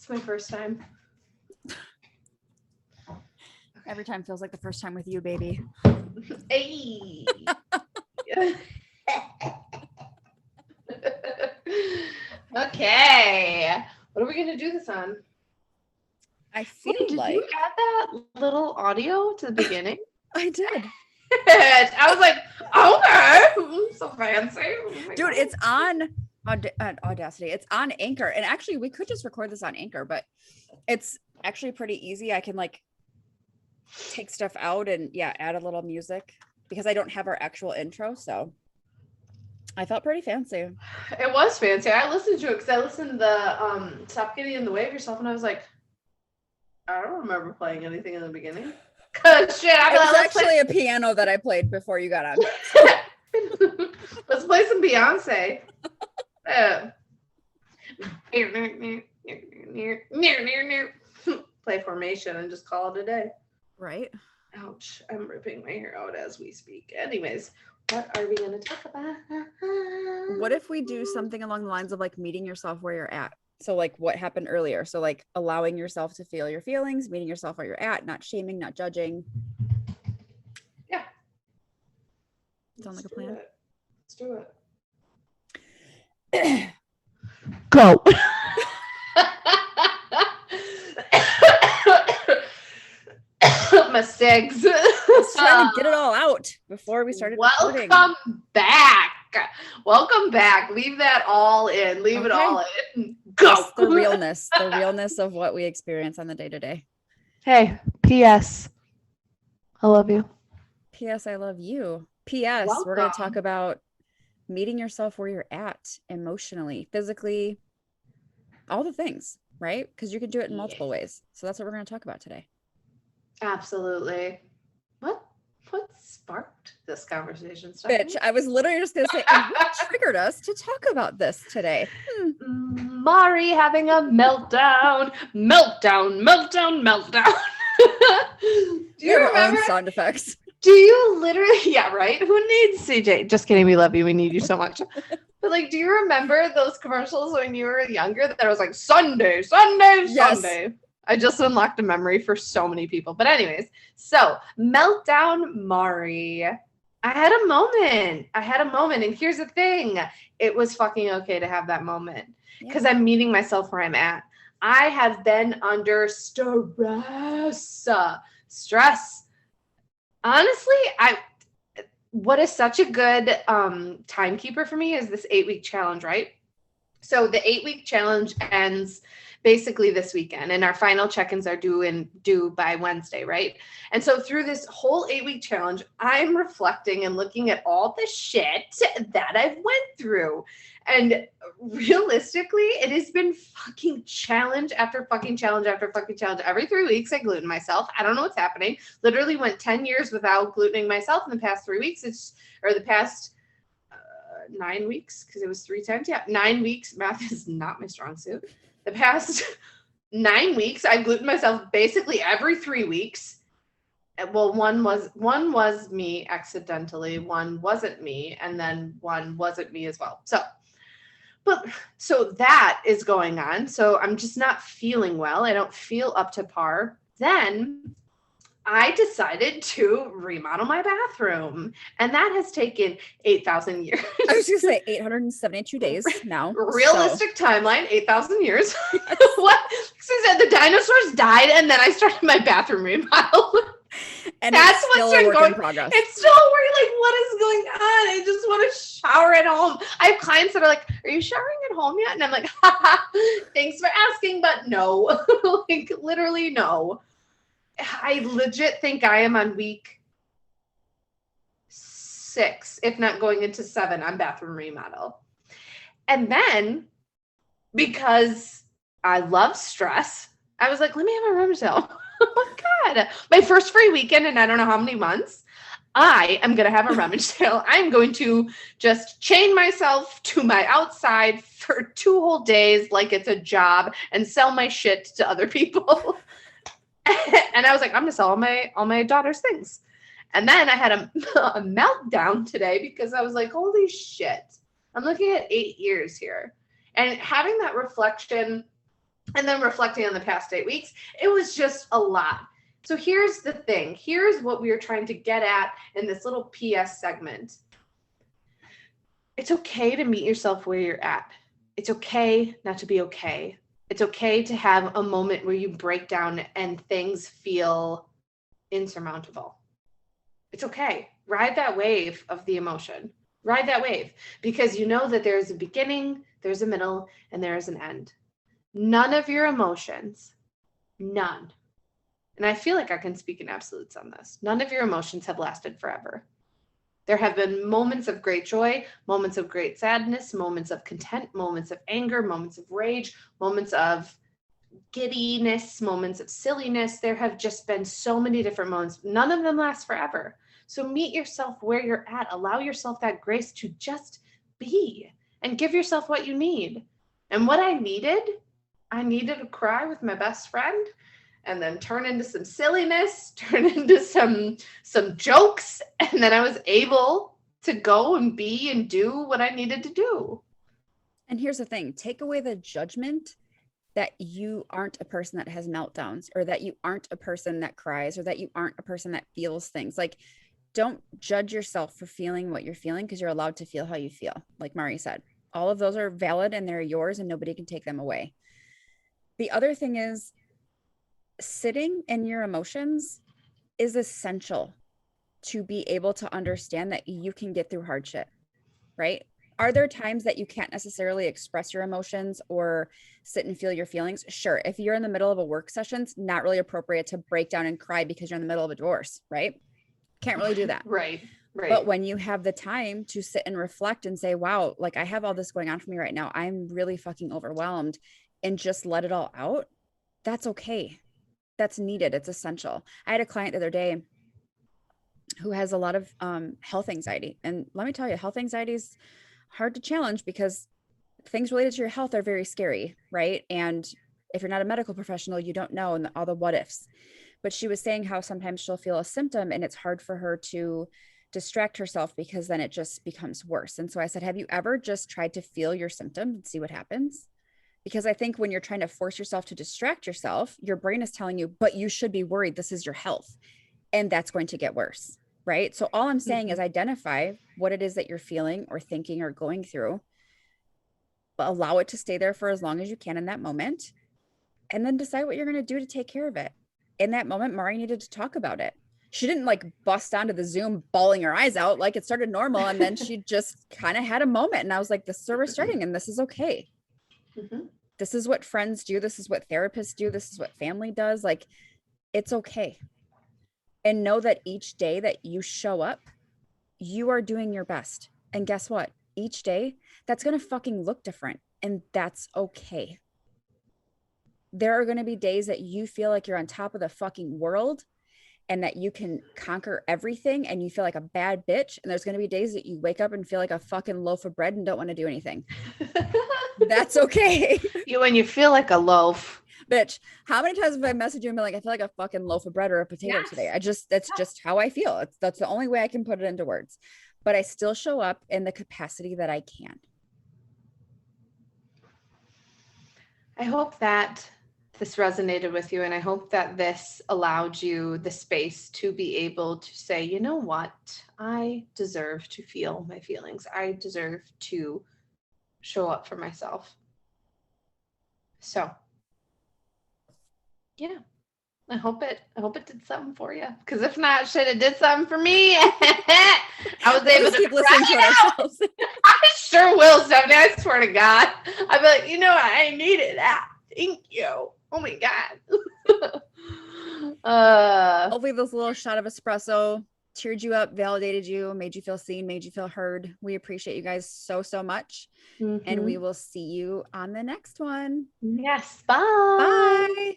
It's my first time. Every time feels like the first time with you, baby. Hey. Okay. What are we going to do this on? I feel Did you add that little audio to the beginning? I did. I was like, okay. So fancy. Oh Dude, God. it's on Audacity. It's on Anchor. And actually, we could just record this on Anchor, but it's actually pretty easy. I can like take stuff out and add a little music because I don't have our actual intro. So I felt pretty fancy. It was fancy. I listened to it because I listened to the Stop Getting in the Way of Yourself, and I was like, I don't remember playing anything in the beginning. Cause shit, It was actually a piano that I played before you got on. Let's play some Beyonce. Play Formation and just call it a day. Right. Ouch. I'm ripping my hair out as we speak. Anyways, what are we going to talk about? What if we do something along the lines of like meeting yourself where you're at? So like what happened earlier. So like allowing yourself to feel your feelings, meeting yourself where you're at, not shaming, not judging. Yeah. Sound like a plan? Let's do it. Go. My cigs. Let's try to get it all out before we started recording. Welcome back. Welcome back. Leave that all in. Leave it all in. Go. Just the realness of what we experience on the day to day. Hey, P.S. I love you. P.S. I love you. P.S. Welcome. We're going to talk about meeting yourself where you're at emotionally, physically, all the things, right? Because you can do it in multiple ways. So that's what we're going to talk about today. Absolutely. What sparked this conversation? Bitch, I was literally just going to say, what triggered us to talk about this today? Mari having a meltdown. Do you remember sound effects? Do you literally? Yeah, right. Who needs CJ? Just kidding. We love you. We need you so much. But like, do you remember those commercials when you were younger that was like Sunday? Yes. I just unlocked a memory for so many people. But anyways, so meltdown Mari. I had a moment. And here's the thing. It was fucking okay to have that moment because I'm meeting myself where I'm at. I have been under stress. Honestly, what is such a good timekeeper for me is this 8-week challenge, right? So the 8-week challenge ends basically this weekend, and our final check-ins are due by Wednesday, right? And so through this whole 8-week challenge, I'm reflecting and looking at all the shit that I've went through. And realistically, it has been fucking challenge after fucking challenge after fucking challenge. Every 3 weeks, I gluten myself. I don't know what's happening. Literally went 10 years without glutening myself in the past 3 weeks. The past 9 weeks, because it was 3 times. Yeah, 9 weeks. Math is not my strong suit. The past 9 weeks, I glutened myself basically every 3 weeks. Well, one was me accidentally, one wasn't me, and then one wasn't me as well. So that is going on. So I'm just not feeling well. I don't feel up to par. Then I decided to remodel my bathroom, and that has taken 8,000 years. I was going to say 872 days now. Realistic timeline, 8,000 years. What? Since the dinosaurs died, and then I started my bathroom remodel. And that's what's still a work in progress. It's still working. Like, what is going on? I just want to shower at home. I have clients that are like, "Are you showering at home yet?" And I'm like, "Thanks for asking, but no." Like, literally no. I legit think I am on week 6, if not going into 7, on bathroom remodel. And then, because I love stress, I was like, let me have a rummage sale. Oh my God. My first free weekend in I don't know how many months. I am going to have a rummage sale. I'm going to just chain myself to my outside for 2 whole days like it's a job and sell my shit to other people. And I was like, I'm going to sell all my daughter's things. And then I had a meltdown today because I was like, holy shit. I'm looking at 8 years here. And having that reflection and then reflecting on the past 8 weeks, it was just a lot. So here's the thing. Here's what we were trying to get at in this little PS segment. It's okay to meet yourself where you're at. It's okay not to be okay. It's okay to have a moment where you break down and things feel insurmountable. It's okay. Ride that wave of the emotion. Ride that wave, because you know that there's a beginning, there's a middle, and there is an end. None of your emotions, none, and I feel like I can speak in absolutes on this, none of your emotions have lasted forever. There have been moments of great joy, moments of great sadness, moments of content, moments of anger, moments of rage, moments of giddiness, moments of silliness. There have just been so many different moments. None of them last forever. So meet yourself where you're at. Allow yourself that grace to just be and give yourself what you need. And what I needed to cry with my best friend and then turn into some silliness, turn into some jokes. And then I was able to go and be and do what I needed to do. And here's the thing, take away the judgment that you aren't a person that has meltdowns, or that you aren't a person that cries, or that you aren't a person that feels things. Like, don't judge yourself for feeling what you're feeling, because you're allowed to feel how you feel. Like Mari said, all of those are valid and they're yours and nobody can take them away. The other thing is, sitting in your emotions is essential to be able to understand that you can get through hardship, right? Are there times that you can't necessarily express your emotions or sit and feel your feelings? Sure. If you're in the middle of a work session, it's not really appropriate to break down and cry because you're in the middle of a divorce, right? Can't really do that. Right. But when you have the time to sit and reflect and say, wow, like I have all this going on for me right now, I'm really fucking overwhelmed, and just let it all out, that's okay. That's needed. It's essential. I had a client the other day who has a lot of health anxiety. And let me tell you, health anxiety is hard to challenge because things related to your health are very scary, right? And if you're not a medical professional, you don't know, and all the what ifs. But she was saying how sometimes she'll feel a symptom and it's hard for her to distract herself because then it just becomes worse. And so I said, have you ever just tried to feel your symptom and see what happens? Because I think when you're trying to force yourself to distract yourself, your brain is telling you, but you should be worried. This is your health. And that's going to get worse, right? So all I'm saying is identify what it is that you're feeling or thinking or going through, but allow it to stay there for as long as you can in that moment. And then decide what you're going to do to take care of it. In that moment, Mari needed to talk about it. She didn't like bust onto the Zoom bawling her eyes out. Like, it started normal. And then she just kind of had a moment. And I was like, this is where we're starting and this is okay. Mm-hmm. This is what friends do. This is what therapists do. This is what family does. Like, it's okay. And know that each day that you show up, you are doing your best. And guess what? Each day, that's going to fucking look different. And that's okay. There are going to be days that you feel like you're on top of the fucking world and that you can conquer everything and you feel like a bad bitch. And there's going to be days that you wake up and feel like a fucking loaf of bread and don't want to do anything. That's okay. When you feel like a loaf. Bitch, how many times have I messaged you and been like, I feel like a fucking loaf of bread or a potato today? That's just how I feel. That's the only way I can put it into words. But I still show up in the capacity that I can. I hope that this resonated with you, and I hope that this allowed you the space to be able to say, you know what? I deserve to feel my feelings. I deserve to show up for myself. So, yeah. I hope it did something for you. Because if not, shit, it did something for me. I was able to keep listening to ourselves. I sure will, Stephanie. I swear to God. I'd be like, you know what? I needed that. Thank you. Oh my God. Hopefully this little shot of espresso cheered you up, validated you, made you feel seen, made you feel heard. We appreciate you guys so much. Mm-hmm. And we will see you on the next one. Yes. Bye. Bye.